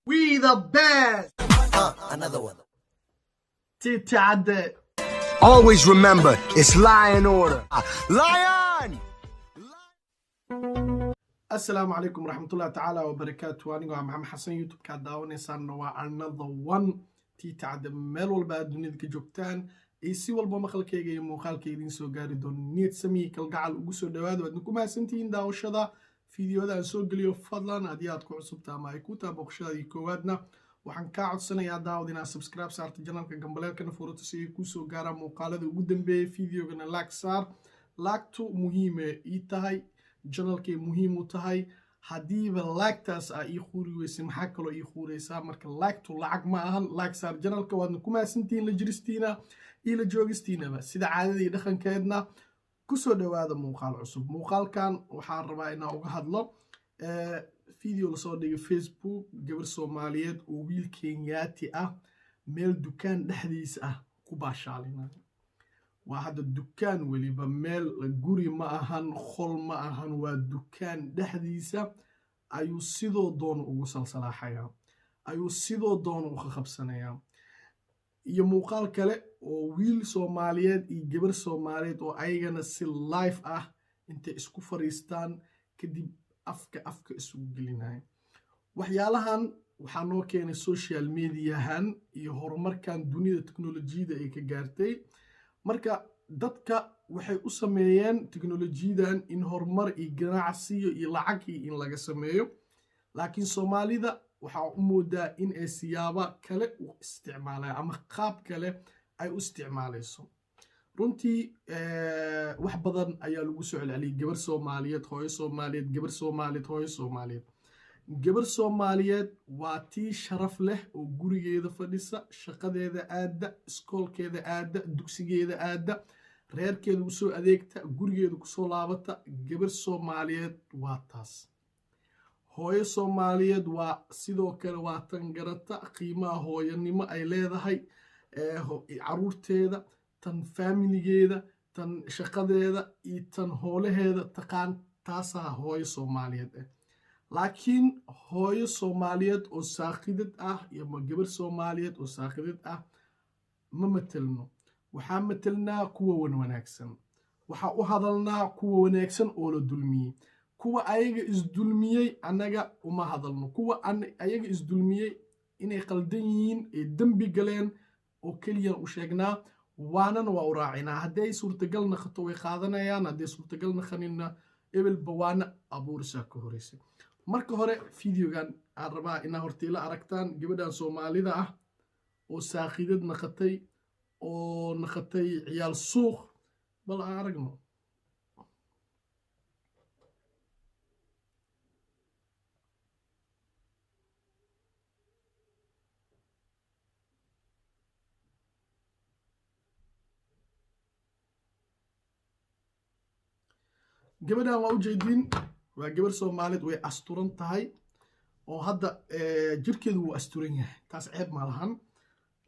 We the best. Another one. تتعدى. Always remember, it's lion order. Lion! السلام عليكم ورحمة الله تعالى وبركاته. أنا محمد حسن يوتيوب كداوني صار another one. تتعدى ملول بعد دنيا كجوكتان. إيسي والبا مخلكيجي مخالكيدين سو قاري دون نيت سمي كالقعال وقصو دواد ودنكم هاسنتين داوشدا فيديو دا سو قليو فضلا أدياتكو عصبتا ما يكوتا بوخشادي كوادنا waxaan kaa codsanayaa daawad inaad subscribe saarto janalka gambaleelkana furato si ay kusoo gaaraan muuqaalada ugu dambeeya fideogana like saar laagtu muhiime ii tahay janalkay muhiim u tahay haddiiba laagtaas aa ii quuri weysa maxaa kaloo ii quureysaa marka laagtu lacag ma ahan like saar janalka waadna ku mahadsantihiin la jiristiina iyo la joogistiinaba sida caadada iyo dhaqankeedna kusoo dhawaada muuqaal cusub muuqaalkan waxaan rabaa inaan uga hadlo فيديو لصور ديجي فيسبوك جبر سوماليات وويل كينياتي ميل دكان دحديس كوباش علينا واحد الدكان ولي بميل جوري معهن خل معهن ودكان دحديسة أيو سيدو دون وصل صلاحيا أيو سيدو دون وخخب سنة يموقال كله وويل سوماليات جبر سوماليات وأيجنا سيل لايف أنت إسكو فريستان كدي afka isugu gelinahay waxyaalahan waxaa noo keenay social mediahan iyo horumarkan dunida teknolojiyada ay ka gaartay marka dadka waxay u sameeyeen teknolojiyadan in horumar iyo ganacsiyo iyo lacag in laga sameeyo laakiin Soomaalida waxaa u moodaa in ay siyaabo kale u isticmaalaan ama qaab kale ay u isticmaalayso runtii wax badan ayaa lagu soo celceliyay gabar Soomaaliyeed hooyo Soomaaliyeed gabar Soomaaliyeed hooyo Soomaaliyeed gabar Soomaaliyeed waa tii sharaf leh oo gurigeeda fadhisa shaqadeeda aada iskoolkeeda aada dugsigeeda aada reerkeeda u soo adeegta gurigeeda ku soo laabata gabar Soomaaliyeed waa taas hooyo Soomaaliyeed waa sidoo kale waa tan garata qiimaha hooyanimo ay leedahay caruurteeda tan familigeeda tan shaqadeeda iyo tan hoolaheeda taqaan taasaa hooyo Soomaaliyeed laakiin hooyo Soomaaliyeed oo saaqidad iyo gabar Soomaaliyeed oo saaqidad ma matelno waxaa matelnaa kuwa wanaagsan waxaa u hadalnaa kuwa wanaagsan oo la dulmiyey kuwa ayaga isdulmiyey anaga uma hadalno kuwa ayaga isdulmiyey inay qaldan yihiin ee dambi galeen oo kaliya u sheegnaa وانا وراعينا هدي suurtagal naqato way qaadanayaan hadii suurtagal naqanina ebel bawana abuurisa ka horeysa marka hore fiidiyogan aan rabaa in horta ila aragtaan gabadhan Soomaalida oo saaqidad naqatay oo naqatay ciyaal suuq bal aan aragno gabadhan waa u jeedin waa gabar Soomaaliyeed way asturan tahay oo hadda jirkeedu wuu asturan yahay taas ceeb ma lahan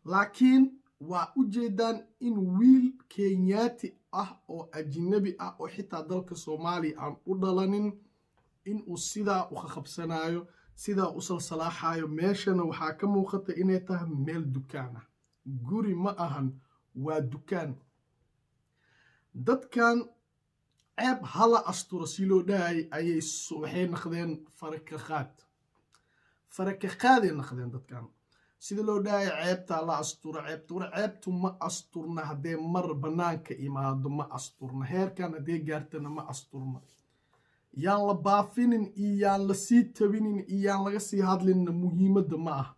laakiin waa u jeedaan in wiil Kenyaati oo ajnabi oo xitaa dalka Soomaaliya aan u dhalanin in uu sidaa u qabsanayo sidaa u salsalaaxayo meeshana waxaa ka muuqata inay tahay meel dukaan guri ma ahan waa dukaan dadkan ceeb hala asturo si loo dhahay ayay waxay naqdeen farakaqaad ay naqdeen dadkan sida loo dhahay ceebta la asturo ceebtu ma asturna hadee mar banaanka imaado ma asturna heerkan hadee gaartana ma asturna yaan la baafinin iyo yaan la sii tabinin iyo yaan laga sii hadlin muhiimadda ma ah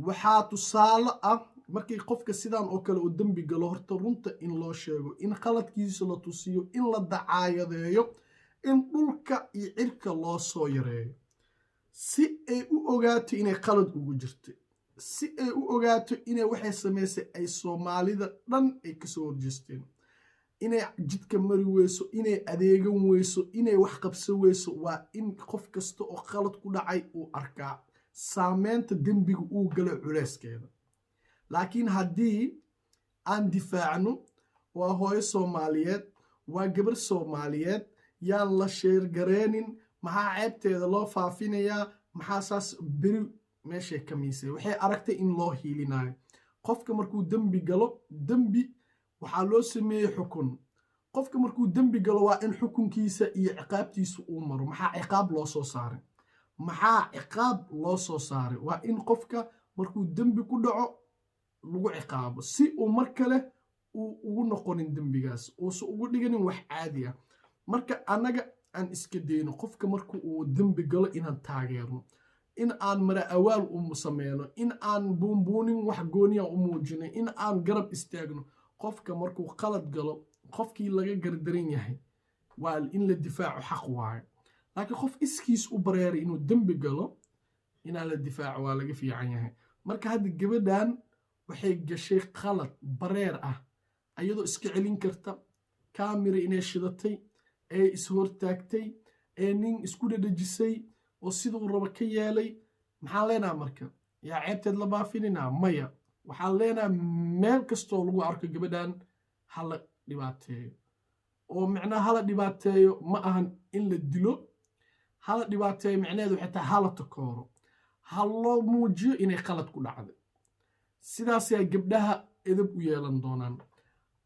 waxaa tusaale markii qofka sidaan oo kale oo dambi galo horta runta in loo sheego in qaladkiisa la tusiyo in la dacaayadeeyo in dhulka iyo cirka loo soo yareeyo si ay u ogaato inay qalad ugu jirto si ay u ogaato inay waxay sameysay ay Soomaalida dhan ay ka soo horjeesteen inay jidka mari weyso inay adeegan weyso inay wax qabsan weyso waa in qof kasta oo qalad ku dhacay uu arkaa saameynta dambiga uu galay culeyskeeda laakiin haddii aan difaacno waa hooyo Soomaaliyeed waa gabar Soomaaliyeed yaan la sheer gareenin maxaa ceebteeda loo faafinayaa maxaa saas beri meeshay ka miisay waxay aragtay in loo hiilinayo qofka markuu dembi galo dembi waxaa loo sameeyey xukun qofka markuu dembi galo waa in xukunkiisa iyo ciqaabtiisa uu maro maxaa ciqaab loo soo saaray waa in qofka markuu dembi ku dhaco lagu ciqaabo si uu mar kale uu ugu noqonin dembigaas uusan ugu dhiganin wax caadi ah marka annaga aan iska dayno qofka marka uu dembi galo inaan taageerno in aan mara awaal u sameyno in aan buunbuunin wax gooniya u muujinay in aan garab istaagno qofka markuu qalad galo qofkii laga gardaran yahay waa in la difaaco xaq waayo laakiin qof iskiis u bareeray inuu dembi galo inaan la difaaco waa laga fiican yahay marka hadda gabadhan waxay gashay qalad bareer ah ayadoo iska celin karta kaamira inay shidatay ee ishortaagtay ee nin isku dhadhajisay oo siduu raba ka yeelay maxaan leenaha marka yaa ceebteed la baafinina maya waxaan leenaha meel kastoo lagu arko gabadhan hala dhibaateeyo oo micnaha hala dhibaateeyo ma ahan in la dilo hala dhibaateeyo micnaheedu waxay tahay hala takooro ha loo muujiyo inay qalad ku dhacday sidaasaa gabdhaha edab u yeelan doonaan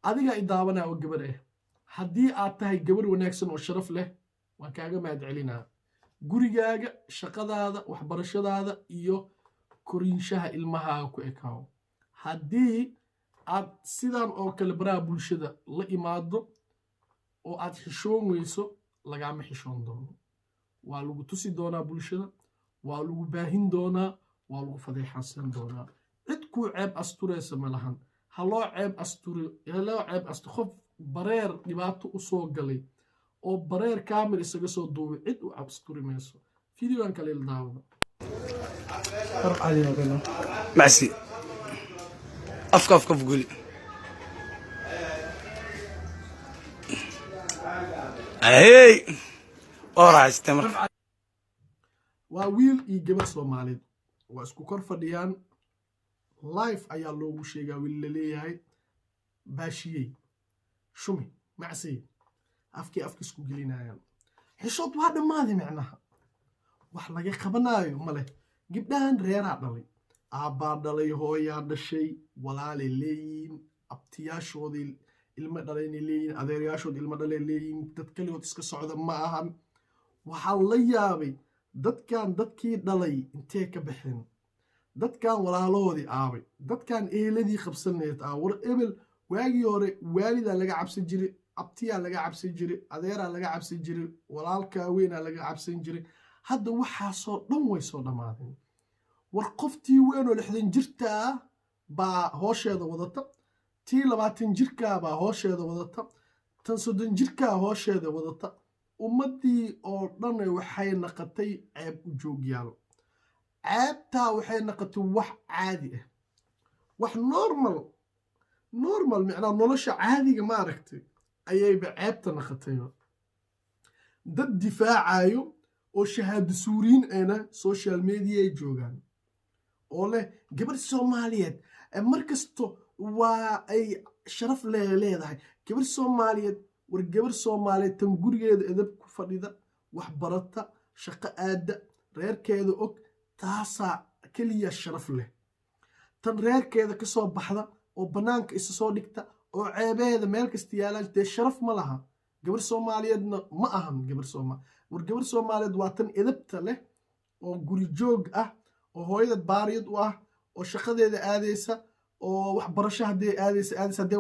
adiga i daawanaa oo gabar ah haddii aad tahay gabar wanaagsan oo sharaf leh waan kaaga mahad celinaa gurigaaga shaqadaada waxbarashadaada iyo koriinshaha ilmahaaga ku ekaawo haddii aad sidan oo kale baraha bulshada la imaado oo aad xishoon weyso lagaama xishoon doono waa lagu tusi doonaa bulshada waa lagu baahin doonaa waa lagu fadeexansan doonaa cid kuu ceeb asturaysa ma lahan haloo ceeb asto qof bareer dhibaato u soo galay oo bareer kaamir isaga soo duubay cid u asturi mayso fideogan kale la daawada معسي أفكف قولي هاي وراح استمر waa wiil iyo gabar Soomaaliyeed waa isku kor fadhiyaan live ayaa loogu sheegaa wiil la leeyahay baashiyey shumi macsi afki isku gelinayaan xishood waa dhamaaday macnaha wax laga qabanayo male gabdhahan reeraa dhalay aabbaa dhalay hooyaa dhashay walaalay leeyihiin abtiyaashoodii ilmo dhalayna leeyihiin adeerayaashood ilmo dhalay leeyihiin dad kaligood iska socda ma ahan waxaa la yaabay dadkan dadkii dhalay intee ka baxeen dadkan walaaloodii aabay dadkan eeladii qabsaneed war ebel waagii hore waalidaa laga cabsan jiray abtiyaa laga cabsan jiray adeeraa laga cabsan jiray walaalkaa weynaa laga cabsan jiray hadda waxaasoo dhan way soo dhammaadeen war qoftii weynoo 60 jirtaa baa hoosheeda wadata tii 20 jirkaa baa hoosheeda wadata tan 30 jirkaa hoosheeda wadata ummadii oo dhan waxay naqatay ceeb u joogyaal ceebtaa waxay naqatay wax caadi ah wax normal macnaa nolosha caadiga ma aragtay ayayba ceebta naqatay dad difaacayo oo shahaado suuriin ayna social media ay joogaan oo leh gabar Soomaaliyeed markasto waa ay sharaf leedahay gabar Soomaaliyeed war gabar Soomaaliyeed tan gurigeeda edab ku fadhida wax barata shaqo aada reerkeeda og taasa kaliya sharaf leh tan reerkeeda ka soo baxda oo banaanka isa soo dhigta oo ceebeeda meel kasta yaalaan dee sharaf ma laha gabar Soomaaliyeedna ma ahan gabar Soomaaliyeed waa tan edabta leh oo guri joog ah oo hooyada baariyad u ah oo shaqadeeda aadaysa oo waxbarasho hadee aadaysa hadee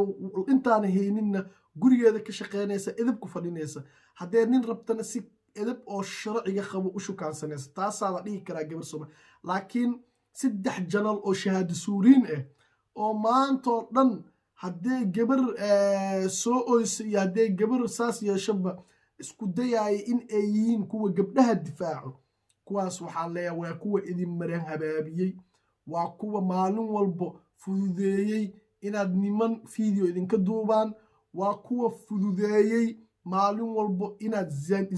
intaan hayninna gurigeeda ka shaqeynaysa edab ku fadhinaysa hadee nin rabtana si edab oo sharciga qabo u shukaansanaysa taasaa la dhihi karaa gabar Soomaaliyeed laakiin 3 janal oo shahaado suuriin ah oo maantoo dhan hadee gabar soo oysa iyo hadee gabar saas yeeshaba isku dayay in ay yihiin kuwa gabdhaha difaaco kuwaas waxaa leeyahay waa kuwa idin maran habaabiyey waa kuwa maalin walba fududeeyey inaad niman video idinka duubaan waa kuwa fududeeyey maalin walba inaad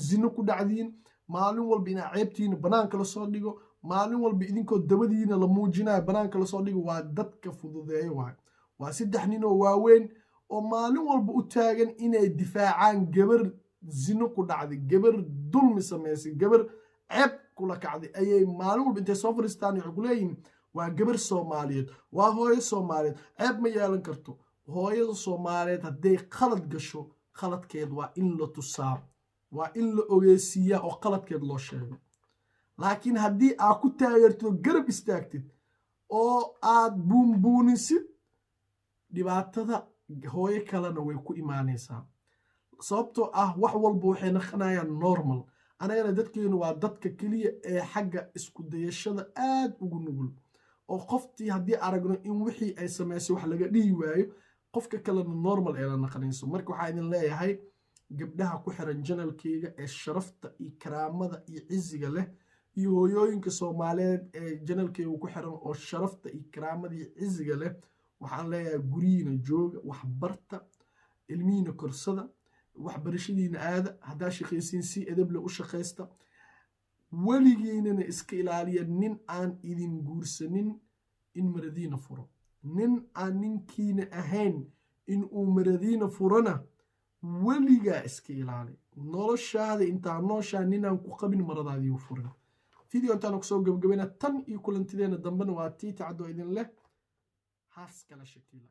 zino ku dhacdiin maalin walba inaad ceebtiina banaanka la soo dhigo maalin walba idinkoo dabadiina la muujinayo banaanka la soo dhigo waa dadka fududeeyo waa 3 nin oo waaweyn oo maalin walba u taagan inay difaacaan gabar zino ku dhacday gabar dulmi samaysay gabar ceeb kula kacday ayay maalin walba intay soo fariistaan waxay ku leeyihiin waa gabar soomaaliyeed waa hooyo soomaaliyeed ceeb ma yeelan karto hooyada soomaaliyeed hadday khalad gasho khaladkeed waa in la tusaa waa in la ogeysiiyaa oo khaladkeed loo sheego laakiin haddii aad ku taageerto garab istaagtid oo aad buunbuunisid dhibaatada hooyo kalena way ku imaanaysaa sababtoo ah wax walba waxay naqanayaan normal anagana dadkeenu waa dadka keliya ee xagga isku dayashada aad ugu nugul oo qoftii haddii aragno in wixii ay samaysay wax laga dhihi waayo qofka kalena normal ee la naqanayso marka waxaa idin leeyahay gabdhaha ku xiran janalkeyga ee sharafta iyo karaamada iyo ciziga leh iyo hooyooyinka soomaaliyeed ee janalkeyga ku xiran oo sharafta iyo karaamada iyo ciziga leh waxaan leeyahay guryihiina jooga waxbarta ilmihiina korsada waxbarashadiina aada haddaa shaqaysiin si edeble u shaqaysta weligiinana iska ilaaliya nin aan idin guursanin in maradiina furo nin aan ninkiina ahayn in uu maradiina furona weligaa iska ilaali noloshaada intaa nooshaa ninaan ku qabin maradaadiiu furin video intaan kusoo gabagabayna tan iyo kulantideena dambena waa tii tacadoo idin leh haas kala shakiila